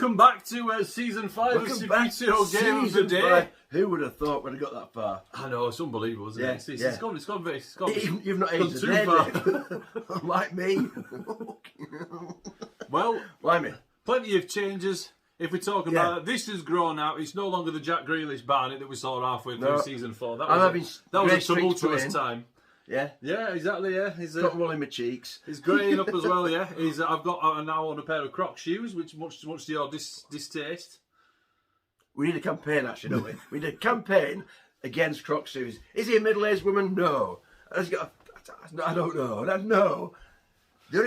Welcome back to season 5 of Subbuteo Game of the Day. Who would have thought we'd have got that far? I know, it's unbelievable, isn't it? It's gone You've not aged too far. Like me. Well, Blimey. Plenty of changes. If we talk about it, this has grown out. It's no longer the Jack Grealish Barnet that we saw halfway through season 4. That was a tumultuous time. Yeah. Yeah, exactly, yeah. He's got wool in my cheeks. He's greying up as well, yeah. I've got now on a pair of Croc shoes, which much to your distaste. We need a campaign, actually, don't we? We need a campaign against Croc shoes. Is he a middle-aged woman? No. I don't know. No.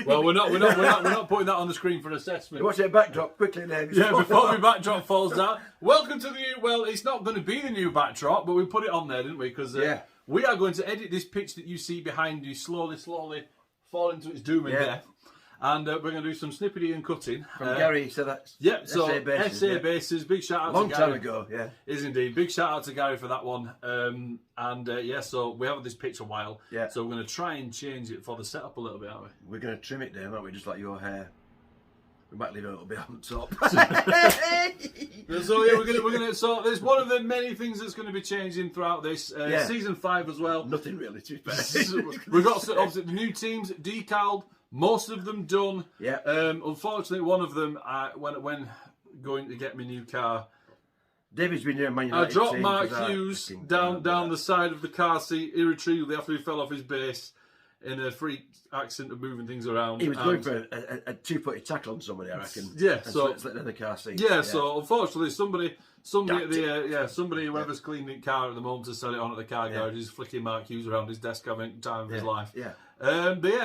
Well, we're not putting that on the screen for assessment. What's it backdrop quickly, David? Yeah, before the backdrop falls down. Welcome to the new. Well, it's not going to be the new backdrop, but we put it on there, didn't we? Because we are going to edit this pitch that you see behind you slowly fall into its doom and death. And we're going to do some snippety and cutting. From Gary, so that's SA Bases. Big shout out to Gary. Long time ago, yeah. Is indeed. Big shout out to Gary for that one. So we have this pitch a while. Yeah. So we're going to try and change it for the setup a little bit, aren't we? We're going to trim it down, aren't we? Just like your hair. We might leave it a little bit on top. So we're gonna. So there's one of the many things that's going to be changing throughout this season 5 as well. Nothing really, to be fair. We've got obviously the new teams decaled. Most of them done. Yeah. Unfortunately, one of them when going to get my new car. David's been doing Man United. I dropped Mark Hughes down the side of the car seat irretrievably after he fell off his base in a freak accident of moving things around. He was going for a two-footed tackle on somebody, I reckon. Yeah. So it's in the car seat. Yeah. So unfortunately, somebody whoever's cleaning the car at the moment to sell it on at the car garage is flicking Mark Hughes around his desk having time of his life. Yeah.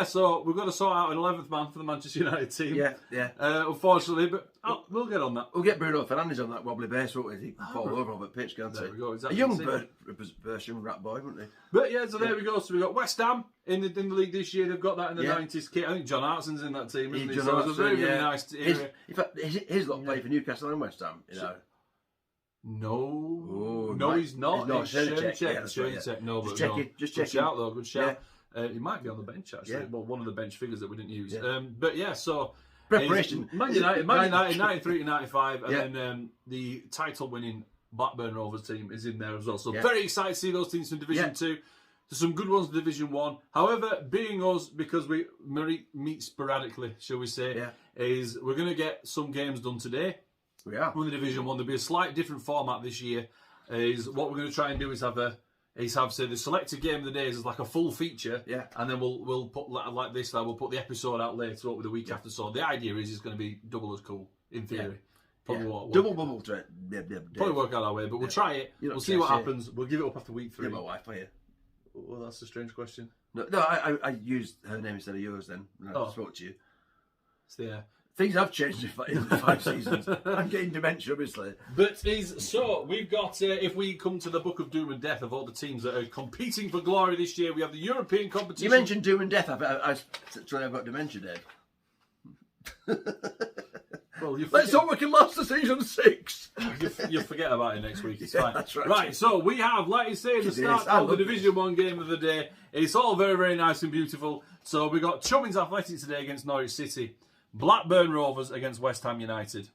So we've got to sort out an 11th man for the Manchester United team. Yeah. Unfortunately, but we'll get on that. We'll get Bruno Fernandes on that wobbly base, won't we? He can fall over on the pitch, can't he? There we go. Exactly. A young version rat boy, wouldn't he? But there we go. So we've got West Ham in the league this year. They've got that in the 90s kit. I think John Hartson's in that team, isn't he? So it's a very nice area. In fact, his lot play for Newcastle and West Ham, you know. No, he's not. He's Check. No, but just good check. Shout though, good shout. He might be on the bench actually. Well, one of the bench figures that we didn't use. So preparation. Man United 93 to 95, and then the title-winning Blackburn Rovers team is in there as well. So very excited to see those teams from Division 2. There's some good ones in Division 1. However, being us, because we meet sporadically, shall we say, is we're going to get some games done today. We are. From the Division 1. There'll be a slight different format this year. Is what we're going to try and do is have say the selected game of the day is like a full feature, and then we'll put like this. We'll put the episode out later, with the week after. So the idea is it's going to be double as cool in theory. Probably double bubble to it. Probably work out our way, but we'll try it. We'll see what happens. We'll give it up after week 3. Yeah, my wife, are you? Well, that's a strange question. No, I used her name instead of yours then when I spoke to you. So, things have changed in 5 seasons. I'm getting dementia, obviously. But we've got, if we come to the Book of Doom and Death of all the teams that are competing for glory this year, we have the European competition. You mentioned Doom and Death. I've got dementia, Dave. Well, let's hope we can last the season 6. You'll forget about it next week. It's fine. That's right. Right, so we have, like you say, the start of the Division 1 game of the day. It's all very, very nice and beautiful. So we got Chumin's Athletic today against Norwich City. Blackburn Rovers against West Ham United.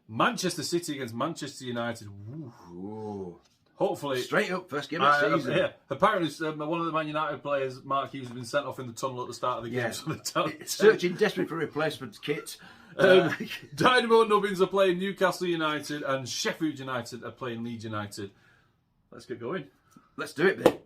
Manchester City against Manchester United. Ooh. Hopefully. Straight up, first game of the season. Apparently, one of the Man United players, Mark Hughes, has been sent off in the tunnel at the start of the game. So searching desperately for replacement kit. Dynamo and Nubbins are playing Newcastle United, and Sheffield United are playing Leeds United. Let's get going. Let's do it, mate.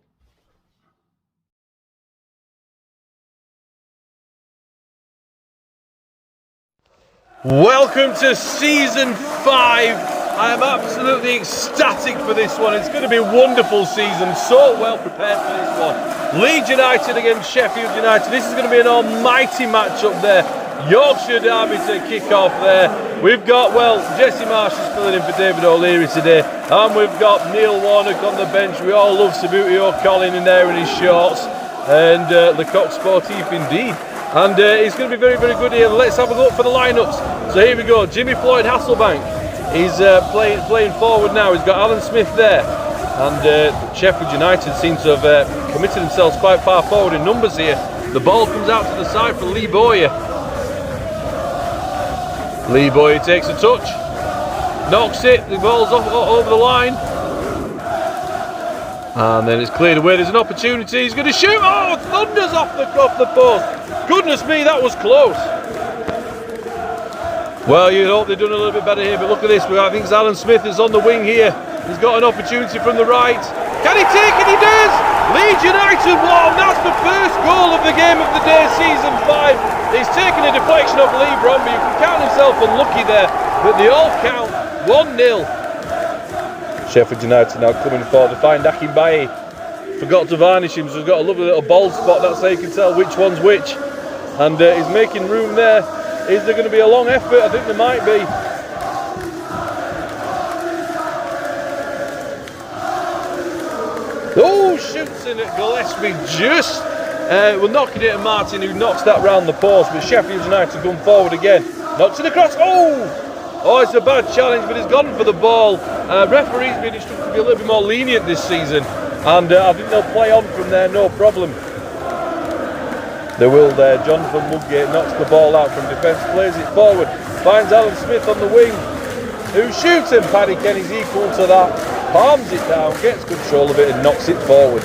Welcome to Season 5. I am absolutely ecstatic for this one. It's going to be a wonderful season. So well prepared for this one. Leeds United against Sheffield United. This is going to be an almighty match up there. Yorkshire derby to kick off there. We've got, Jesse Marsh is filling in for David O'Leary today. And we've got Neil Warnock on the bench. We all love Subbuteo Colin in there in his shorts. And Lecoq Sportif indeed. And it's going to be very, very good here. Let's have a look for the lineups. So here we go. Jimmy Floyd Hasselbank. He's playing forward now. He's got Alan Smith there. And Sheffield United seem to have committed themselves quite far forward in numbers here. The ball comes out to the side for Lee Bowyer. Lee Bowyer takes a touch. knocks it, the ball's off over the line. And then it's cleared away, there's an opportunity, he's going to shoot, oh, thunders off the post. Goodness me, that was close. Well, you'd hope they'd done a little bit better here, but look at this, I think Alan Smith is on the wing here. He's got an opportunity from the right. Can he take it? He does! Leeds United won, that's the first goal of the game of the day, season 5. He's taken a deflection off Lee Bromby, you can count himself unlucky there, but they all count 1-0. Sheffield United now coming forward to find Akinbaye. Forgot to varnish him, so he's got a lovely little bald spot, that's how you can tell which one's which. And he's making room there. Is there going to be a long effort? I think there might be. Oh, shoots in at Gillespie, just we're knocking it at Martin, who knocks that round the post, but Sheffield United come forward again. Knocks it across, oh, it's a bad challenge, but he's gone for the ball. Referees been instructed to be a little bit more lenient this season, and I think they'll play on from there, no problem. They will there. Jonathan Woodgate knocks the ball out from defence, plays it forward, finds Alan Smith on the wing, who shoots him. Paddy Kenny's equal to that, palms it down, gets control of it and knocks it forward.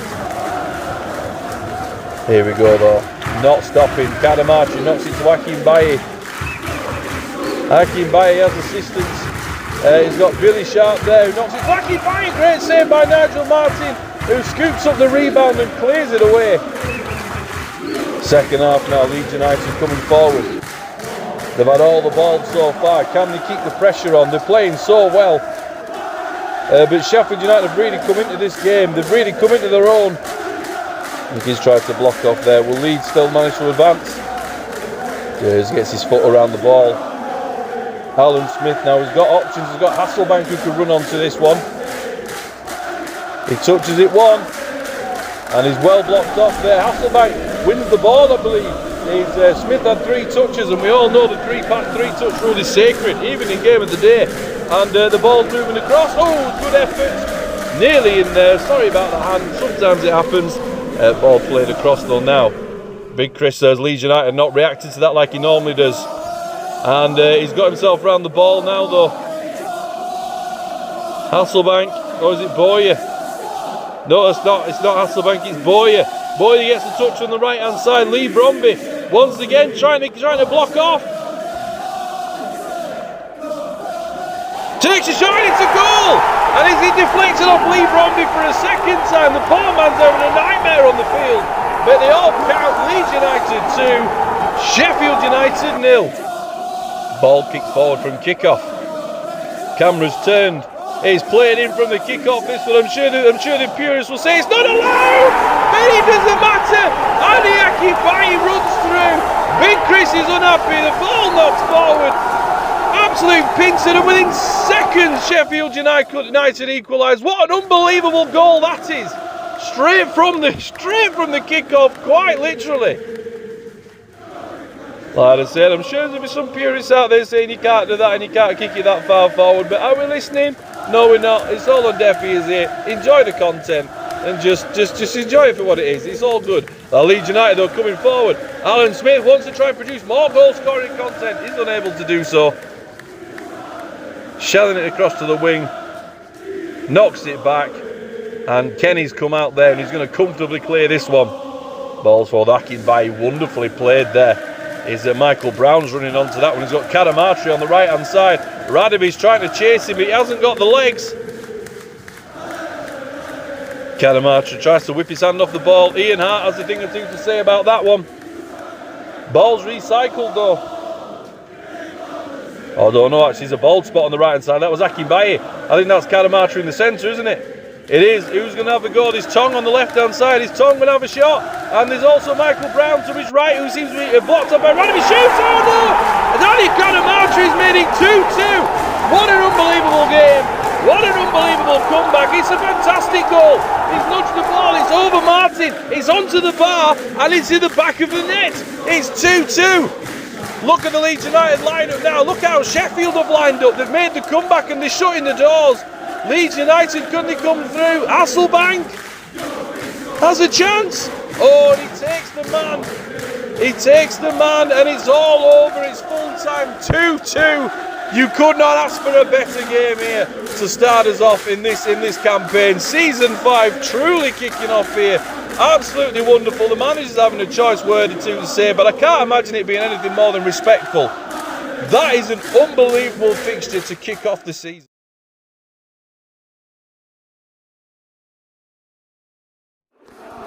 Here we go though, not stopping. Kadamachi knocks it to Akinbaye. Akinbaye has assistance. He's got Billy Sharp there who knocks it to Akinbaye. Great save by Nigel Martin, who scoops up the rebound and clears it away. Second half now, Leeds United coming forward. They've had all the ball so far. Can they keep the pressure on? They're playing so well. But Sheffield United have really come into this game. They've really come into their own. He's tried to block off there. Will Leeds still manage to advance? He gets his foot around the ball. Alan Smith now, he's got options. He's got Hasselbank who can run onto this one. He touches it one. And he's well blocked off there. Hasselbank wins the ball, I believe. Smith had 3 touches, and we all know the 3-touch rule is sacred, even in game of the day. And the ball's moving across. Oh, good effort. Nearly in there. Sorry about the hand. Sometimes it happens. Ball played across though now. Big Chris says Leeds United not reacting to that like he normally does. And he's got himself around the ball now though. Hasselbank, or is it Boyer? No, it's not Hasselbank, it's Boyer. Boyer gets the touch on the right hand side. Lee Bromby once again trying to block off. Takes a shot, it's a goal! And is he deflected off Lee Bromby for a second time? The poor man's having a nightmare on the field. But they all count. Leeds United 2, Sheffield United 0. Ball kicked forward from kickoff. Camera's turned. He's played in from the kickoff. This one, I'm sure the purists will say it's not allowed, but it doesn't matter. Adi Akinbaye runs through. Big Chris is unhappy. The ball knocks forward. Absolute pincer, and within seconds, Sheffield United equalise. What an unbelievable goal that is! Straight from the kickoff, quite literally. Like I said, I'm sure there'll be some purists out there saying you can't do that and you can't kick it that far forward. But are we listening? No, we're not. It's all on deaf ears here. Enjoy the content and just enjoy it for what it is. It's all good. Leeds United though coming forward. Alan Smith wants to try and produce more goal-scoring content. He's unable to do so. Shelling it across to the wing. Knocks it back. And Kenny's come out there and he's going to comfortably clear this one. Ball's for Akinbaye. Wonderfully played there. Is Michael Brown's running onto that one. He's got Kadamatri on the right hand side. Radaby's trying to chase him, but he hasn't got the legs. Kadamatri tries to whip his hand off the ball. Ian Hart has a thing or two to say about that one. Ball's recycled though. Oh, no, actually, there's a bald spot on the right hand side. That was Akinbaye. I think that's Kadamatri in the centre, isn't it? It is. Who's going to have a go? There's Tong on the left-hand side. Is Tong going to have a shot? And there's also Michael Brown to his right, who seems to be blocked up by Radaby. Shoots! Oh no! Danny Kadamatri has made it 2-2. What an unbelievable game. What an unbelievable comeback. It's a fantastic goal. He's nudged the ball. It's over Martin. It's onto the bar. And it's in the back of the net. It's 2-2. Look at the Leeds United lineup now. Look how Sheffield have lined up. They've made the comeback and they're shutting the doors. Leeds United, couldn't they come through? Hasselbank has a chance. Oh, and he takes the man. He takes the man and it's all over. It's full time. 2-2. You could not ask for a better game here to start us off in this campaign. Season 5 truly kicking off here. Absolutely wonderful. The manager's having a choice word or two to say, but I can't imagine it being anything more than respectful. That is an unbelievable fixture to kick off the season.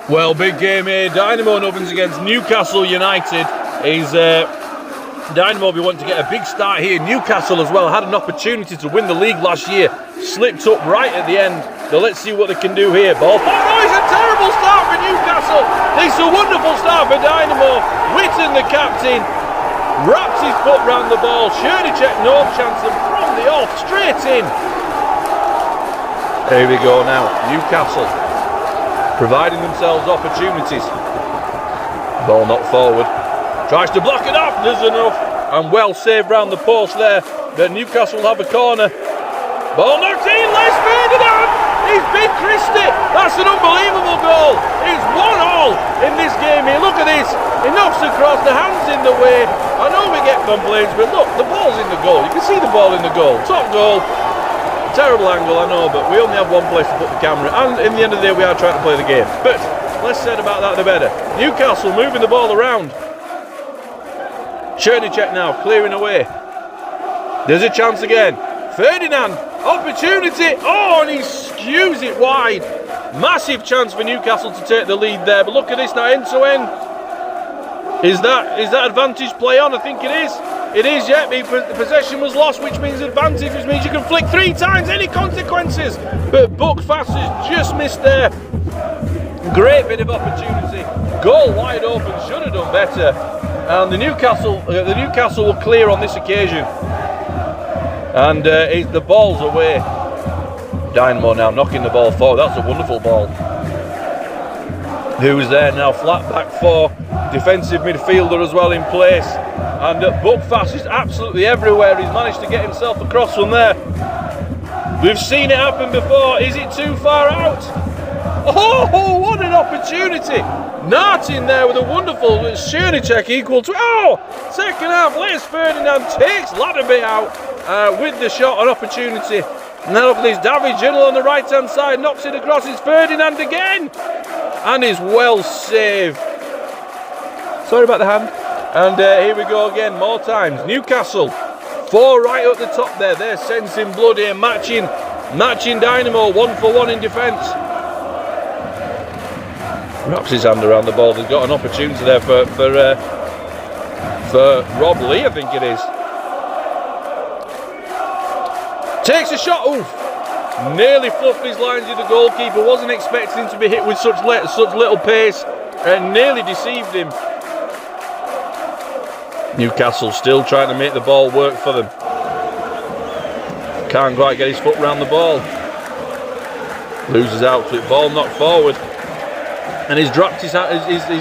Well, big game here. Dynamo Nubbins against Newcastle United. Dynamo will be wanting to get a big start here. Newcastle as well had an opportunity to win the league last year. Slipped up right at the end. So let's see what they can do here. Ball. Oh, it's a terrible start for Newcastle. It's a wonderful start for Dynamo. Whitten, the captain, wraps his foot round the ball. Chernychek, no chance, and from the off, straight in. Here we go now. Newcastle providing themselves opportunities. Ball knocked forward. Tries to block it off, there's enough. And well saved round the post there. But Newcastle will have a corner. Ball knocked in, Les Ferdinand! He's beat Christie! That's an unbelievable goal! It's 1-1 in this game here. Look at this. He knocks across, the hand's in the way. I know we get complaints, but look, the ball's in the goal. You can see the ball in the goal. Top goal. Terrible angle, I know, but we only have one place to put the camera. And in the end of the day, we are trying to play the game. But less said about that, the better. Newcastle moving the ball around. Chernychek now, clearing away. There's a chance again. Ferdinand, opportunity. Oh, and he skews it wide. Massive chance for Newcastle to take the lead there. But look at this now, end to end. Is that advantage play on? I think it is. It is, yeah. The possession was lost, which means advantage, which means you can flick 3 times. Any consequences? But Buckfast has just missed there. Great bit of opportunity. Goal wide open. Should have done better. And the Newcastle will clear on this occasion. And the ball's away. Dynamo now knocking the ball forward. That's a wonderful ball. Who's there now? Flat back 4. Defensive midfielder as well in place. And Buckfast is absolutely everywhere. He's managed to get himself across from there. We've seen it happen before. Is it too far out? Oh, what an opportunity! Nart in there with a wonderful Chernychek equal to... Oh! Second half, Les Ferdinand takes Ladderby out with the shot, an opportunity. Now look at this, David Giddle on the right-hand side, knocks it across, it's Ferdinand again! And is well saved. Sorry about the hand. And here we go again, more times. Newcastle, 4 right up the top there. They're sensing blood here, matching Dynamo, 1-for-1 in defence. Wraps his hand around the ball. They've got an opportunity there for Rob Lee, I think it is. Takes a shot. Oof! Nearly fluffed his lines with the goalkeeper. Wasn't expecting him to be hit with such little pace, and nearly deceived him. Newcastle still trying to make the ball work for them. Can't quite get his foot round the ball. Loses out to it. Ball knocked forward. And he's dropped his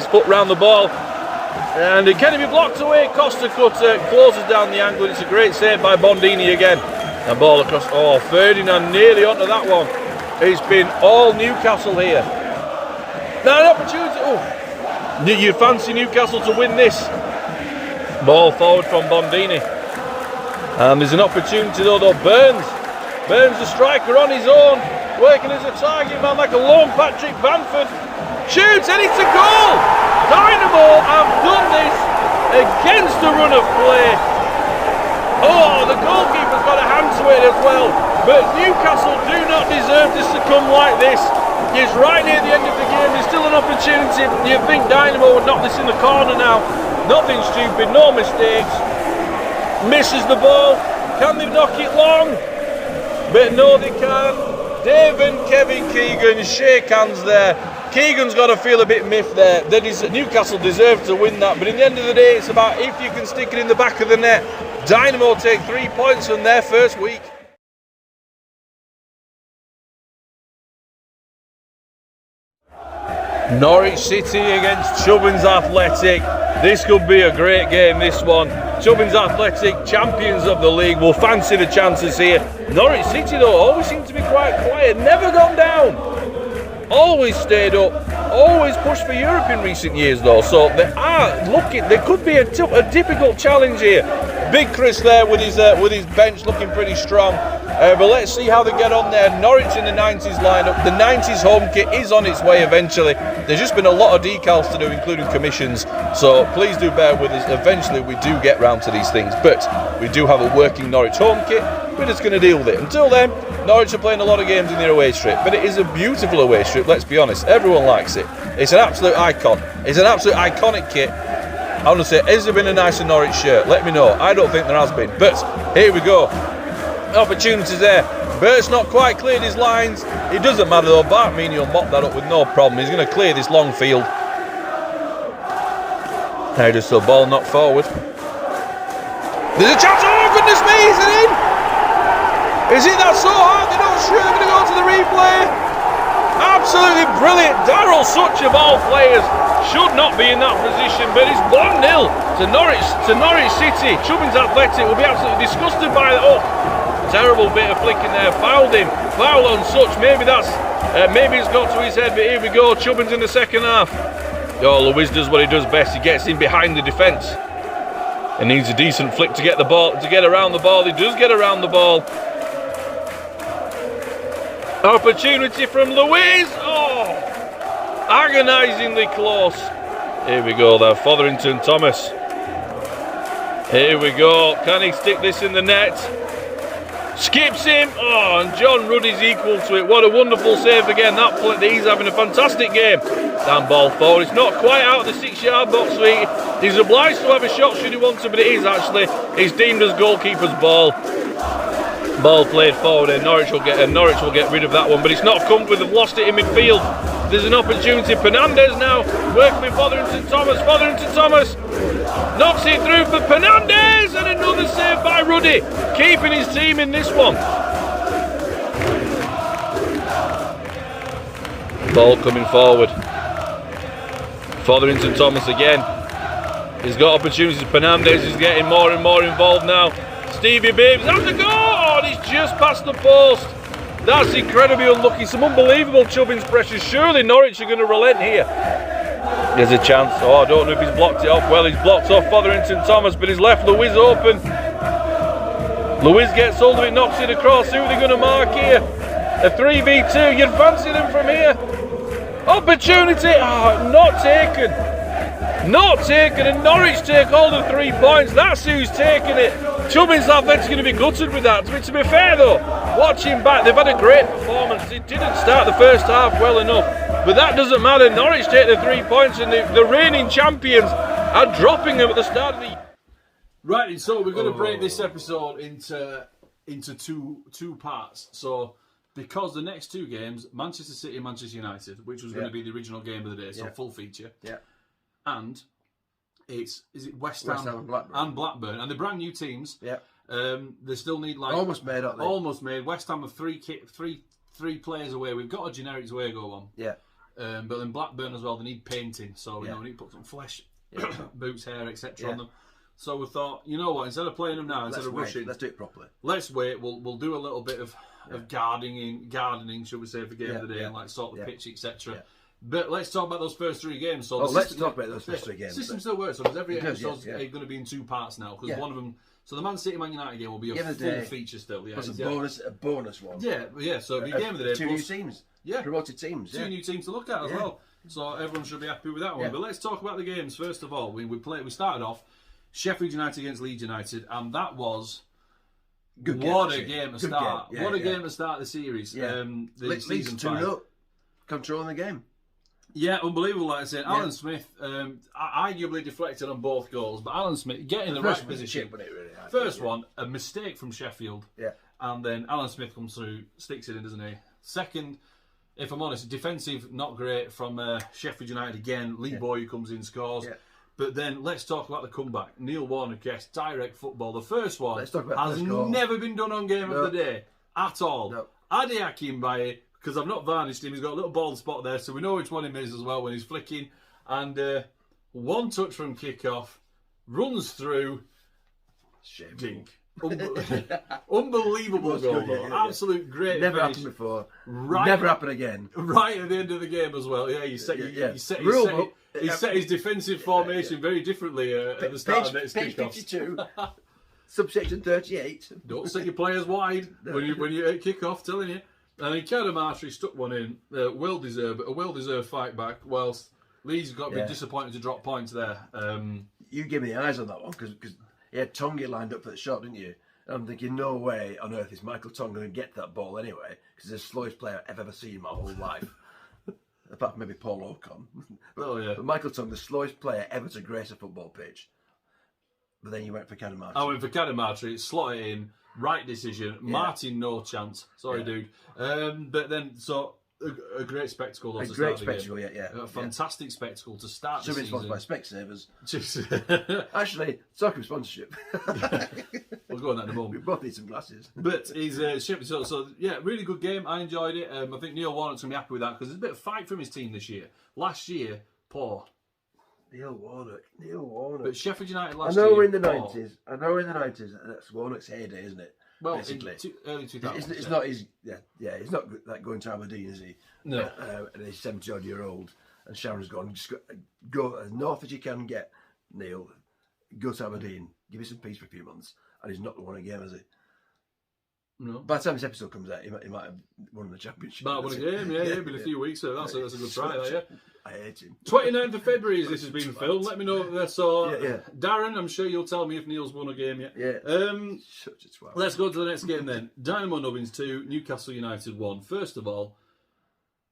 foot round the ball. And it can be blocked away. Costa Cutter closes down the angle. It's a great save by Bondini again. And ball across. Oh, Ferdinand nearly onto that one. It's been all Newcastle here. Now an opportunity. Oh, you fancy Newcastle to win this? Ball forward from Bondini. And there's an opportunity though. Burns the striker on his own, working as a target man like a lone Patrick Bamford. Shoots and it's a goal! Dynamo have done this against the run of play. Oh, the goalkeeper's got a hand to it as well. But Newcastle do not deserve to succumb like this. It's right near the end of the game. There's still an opportunity. You'd think Dynamo would knock this in the corner now. Nothing stupid, no mistakes. Misses the ball. Can they knock it long? But no, they can't. Dave and Kevin Keegan shake hands there. Keegan's got to feel a bit miffed there. Newcastle deserve to win that, but in the end of the day, it's about if you can stick it in the back of the net. Dynamo take 3 points from their first week. Norwich City against Chumin's Athletic. This could be a great game, this one. Chumin's Athletic, champions of the league, will fancy the chances here. Norwich City, though, always seem to be quite quiet, never gone down. Always stayed up, always pushed for Europe in recent years, though. So they are looking, there could be a difficult challenge here. Big Chris there with his bench looking pretty strong. But let's see how they get on there. Norwich in the 90s lineup. The 90s home kit is on its way eventually. There's just been a lot of decals to do, including commissions. So please do bear with us. Eventually we do get round to these things. But we do have a working Norwich home kit. We're just going to deal with it. Until then, Norwich are playing a lot of games in their away strip. But it is a beautiful away strip, let's be honest. Everyone likes it. It's an absolute icon. It's an absolute iconic kit. I want to say, has there been a nicer Norwich shirt? Let me know. I don't think there has been. But here we go. Opportunities there. Bert's not quite cleared his lines. It doesn't matter though. Bart Meany will mop that up with no problem. He's going to clear this long field. Now just the ball knocked forward. There's a chance. Oh goodness me! Is it in? Is it that so hard? They're not sure. They're going to go to the replay. Absolutely brilliant. Darryl, such of all players, should not be in that position, but it's 1-0 to Norwich City. Chumin's Athletic will be absolutely disgusted by that. Oh, terrible bit of flicking there. Fouled him. Foul on such. Maybe it's got to his head, but here we go. Chumin's in the second half. Oh, Lewis does what he does best. He gets in behind the defence. He needs a decent flick to get the ball, to get around the ball. He does get around the ball. Opportunity from Louise. Oh, agonisingly close. Here we go there, Fotherington Thomas. Here we go. Can he stick this in the net? Skips him. Oh, and John Ruddy's equal to it. What a wonderful save again. He's having a fantastic game. Down ball forward. It's not quite out of the 6-yard box. He's obliged to have a shot should he want to, but it is actually. It's deemed as goalkeeper's ball. Ball played forward and Norwich will get rid of that one, but it's not come with. They've lost it in midfield. There's an opportunity. Fernandez now working with Fotherington Thomas. Fotherington Thomas knocks it through for Fernandez, and another save by Ruddy, keeping his team in this one. Ball coming forward. Fotherington Thomas again. He's got opportunities. Fernandez is getting more and more involved now. Stevie Bibbs has to go! Oh, and he's just past the post. That's incredibly unlucky. Some unbelievable Chubbins pressures. Surely Norwich are going to relent here. There's a chance. Oh, I don't know if he's blocked it off. Well, he's blocked off Fotherington Thomas, but he's left Lewis open. Lewis gets hold of it, knocks it across. Who are they going to mark here? A 3v2. You'd fancy them from here. Opportunity. Oh, not taken. Not taken, and Norwich take hold of 3 points. That's who's taking it. Chumin's Athletic's going to be gutted with that. To be fair though, watching back, they've had a great performance. It didn't start the first half well enough, but that doesn't matter. Norwich take the 3 points, and the reigning champions are dropping them at the start of the year. Right, so we're going to break this episode into two parts. So, because the next 2 games, Manchester City and Manchester United, which was going to be the original game of the day, so full feature. Yeah. And is it West Ham and Blackburn, and they're brand new teams. Yeah. They still need almost made, aren't they? Almost made. West Ham have three players away. We've got a generics away go on. Yeah. But then Blackburn as well. They need painting, so we need to put some flesh, boots, hair, etc. on them. So we thought, you know what? Instead of playing them now, instead of rushing, let's do it properly. Let's wait. We'll do a little bit of gardening, should we say, for game of the day, and sort the pitch, etc. Yeah. But let's talk about those first 3 games. So let's talk about those first 3 games. The system still works. So every episode's going to be in 2 parts now, because one of them. So the Man City Man United game will be a full feature still. Yeah, plus a bonus one. Yeah. So it'll be game of the day. 2 new teams. Yeah, promoted teams. 2 new teams to look at as well. So everyone should be happy with that one. Yeah. But let's talk about the games first of all. We started off Sheffield United against Leeds United, and that was. What a game to start! What a game to start the series. Yeah. The season 2-0, controlling the game. Yeah, unbelievable. Like I said, Alan Smith arguably deflected on both goals, but Alan Smith getting the right position. First one, a mistake from Sheffield, and then Alan Smith comes through, sticks it in, doesn't he? Second, if I'm honest, defensive not great from Sheffield United again. Lee Boy comes in, scores. Yeah. But then let's talk about the comeback. Neil Warner gets direct football. The first one has never been done on Game of the Day at all. No. Adi Akinbaye, because I've not varnished him, he's got a little bald spot there, so we know which one him is as well when he's flicking. And 1 touch from kick-off, runs through, dink. Unbelievable goal, though. Absolute great Never finish. happened before. Never happen again. Right at the end of the game as well. Yeah, he set his defensive formation very differently at the start of next page kick-off. 52. Subsection 38. Don't set your players wide when you kick off, telling you. And then Cadamartri stuck one in, a well-deserved fight back, whilst Leeds got a bit disappointed to drop points there. You gave me the eyes on that one because he had Tongi lined up for the shot, didn't you? And I'm thinking, no way on earth is Michael Tongi going to get that ball anyway, because he's the slowest player I've ever seen in my whole life. Apart from maybe Paul Ocon. But Michael Tongi, the slowest player ever to grace a football pitch. But then you went for Cadamarti. I went for Cadamarti, slot it in, right decision. Martin, no chance. Sorry, dude. But then, so a great spectacle. Though, a great spectacle, a fantastic spectacle to start the season. Sponsored by Specsavers. Actually, talking sponsorship. We'll go on that in a moment. We both need some glasses. But he's Sheffield. So really good game. I enjoyed it. I think Neil Warnock's going to be happy with that because there's a bit of fight from his team this year. Last year, poor. Neil Warnock. But Sheffield United last year. I know we're in the poor. 90s. I know we're in the 90s. That's Warnock's heyday, isn't it? Well, basically. Early 2000s. It's not his. He's not like going to Aberdeen, is he? No. And he's 70-odd-year-old, and Sharon's gone. Just go as north as you can get, Neil. Go to Aberdeen. Give me some peace for a few months, and he's not the one again, has he? No. By the time this episode comes out, he might have won the championship. Might have won a game, been a few weeks, so that's a good try there, yeah. I hate him. 29th of February this has been filmed. Let me know. So, Darren, I'm sure you'll tell me if Neil's won a game yet. Yeah. Such a twat. Let's go to the next game then. Dynamo Nubbins 2, Newcastle United 1. First of all,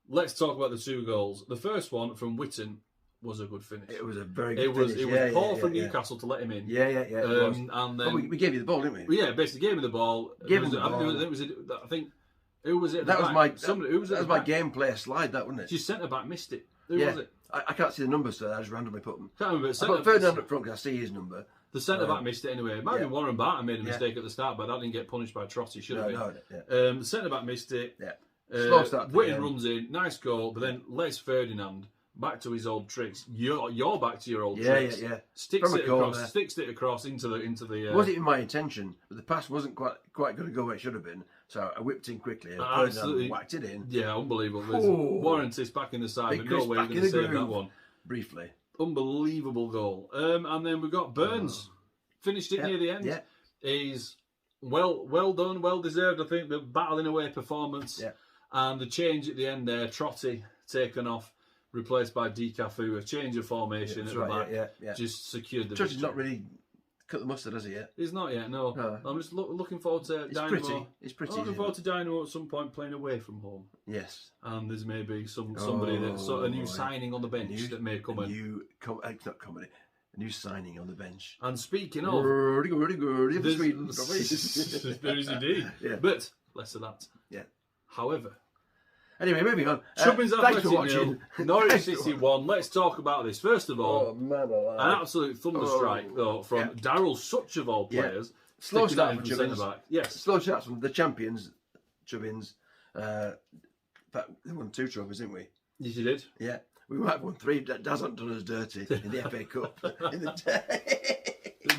let's talk about the 2 goals. The first one from Witten was a good finish. It was a very good finish. It was poor from Newcastle to let him in. Yeah. And then we gave you the ball, didn't we? Yeah, basically gave him the ball. I think who was it? That was my gameplay slide. That wasn't it? Just centre back missed it. Who was it? I can't see the numbers, so I just randomly put them. Can't remember. I put Ferdinand up front because I see his number. The centre back missed it anyway. It might have been Warren Barton made a mistake at the start, but that didn't get punished by Trotty. Should have been. The centre back missed it. Yeah. Slow start. Witten runs in, nice goal, but then Les Ferdinand back to his old tricks. You're back to your old tricks. Yeah. Sticks it across into the. It wasn't even my intention, but the pass wasn't quite going to go where it should have been. So I whipped in quickly and Ferdinand whacked it in. Yeah, unbelievable. Warranty's back in the side, but no way you're going to save that one. Briefly. Unbelievable goal. And then we've got Burns. Finished it near the end. Yeah. He's well done, well deserved. I think the battling away performance. Yeah. And the change at the end there, Trotty taken off, replaced by Decafu, a change of formation at the back. Just secured the Trotty's not really cut the mustard, has he yet? He's not yet, no. I'm just looking forward to Dynamo. It's pretty. Looking forward to Dynamo at some point playing away from home. Yes. And there's maybe somebody that's a new signing on the bench that may come in. Not comedy. A new signing on the bench. And speaking of, good. there is indeed. Yeah. But less of that. Yeah. However, anyway, moving on. Chumin's Thanks for watching. Norwich City 1. Let's talk about this. First of all, an absolute thunderstrike though from Daryl Such of all players. Slow start from Chumin. Yes. Slow start from the champions, Chumins. In fact, they won 2 trophies, didn't we? Yes, you did. Yeah. We might have won 3. That hasn't done us dirty in the FA Cup.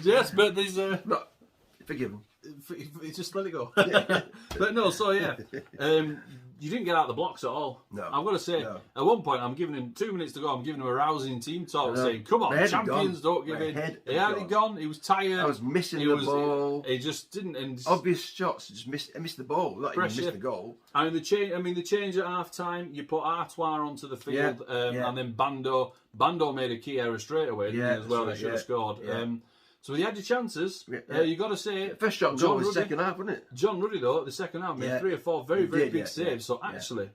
Yes, but there's not forgiven. Just let it go. But no, so you didn't get out of the blocks at all. No. I've got to say, at one point, I'm giving him 2 minutes to go. I'm giving him a rousing team talk, saying, "Come on, champions, don't give in." He had gone. He was tired. I was missing the ball. He just didn't. And obvious shots. Just missed the ball. Not even missed the goal. And the change at half time. You put Artois onto the field, and then Bando. Bando made a key error straight away, didn't he, as well. They should have scored. Yeah. So he had your chances. You got to say, first shot goal was second half, wasn't it? John Ruddy though, the second half made 3 or 4 very big saves. So actually,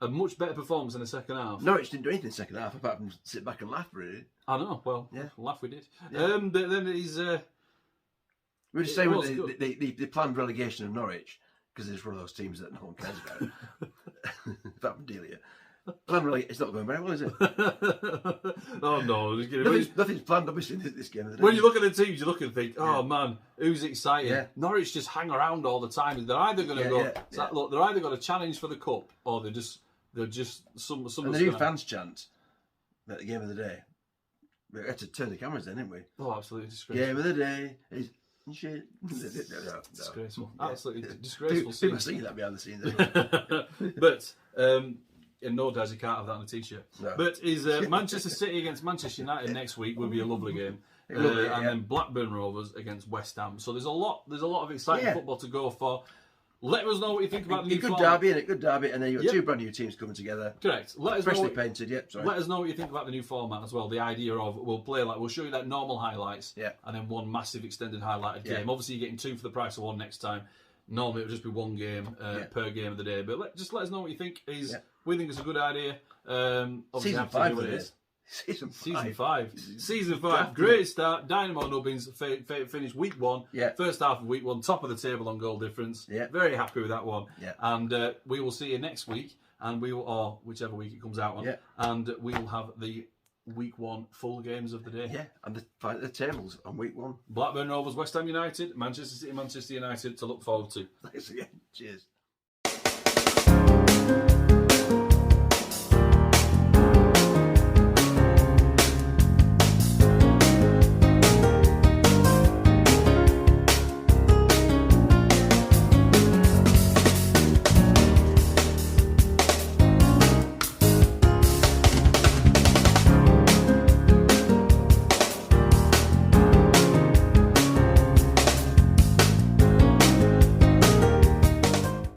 a much better performance in the second half. Norwich didn't do anything in the second half apart from sit back and laugh. Really, I know. Well, laugh we did. But then he's. We were just saying the planned relegation of Norwich because it's one of those teams that no one cares about. Apart from Delia. It's not going very well, is it? Oh no, nothing's planned obviously in this game. When you look at the teams, you look and think, "Oh man, who's excited?" Yeah. Norwich just hang around all the time. They're either going to go. Look, they're either got a challenge for the cup, or they're just some. And the new fans chant at the game of the day. We had to turn the cameras then, didn't we? Oh, absolutely disgraceful. Game of the day is shit. No. Disgraceful. Absolutely disgraceful. People singing that behind the scenes. But. and no doubt you can't have that on a t-shirt. No. But is Manchester City against Manchester United next week will be a lovely game. And then Blackburn Rovers against West Ham. So there's a lot of exciting football to go for. Let us know what you think about the new format. Good derby, and then you've got two brand new teams coming together. Correct. Let us freshly painted. Let us know what you think about the new format as well. The idea of we'll show you that normal highlights, and then one massive extended highlighted game. Obviously, you're getting 2 for the price of 1 next time. Normally, it would just be 1 game per game of the day. But let us know what you think. We think it's a good idea. Season 5 it is. Season 5. Great start. Dynamo Nubbins finished week 1. First half of week 1, top of the table on goal difference. Very happy with that one. And we will see you next week, and or whichever week it comes out on. And we will have the week 1 full games of the day. And the tables on week 1. Blackburn Rovers, West Ham United, Manchester City, Manchester United to look forward to. Thanks again. Cheers.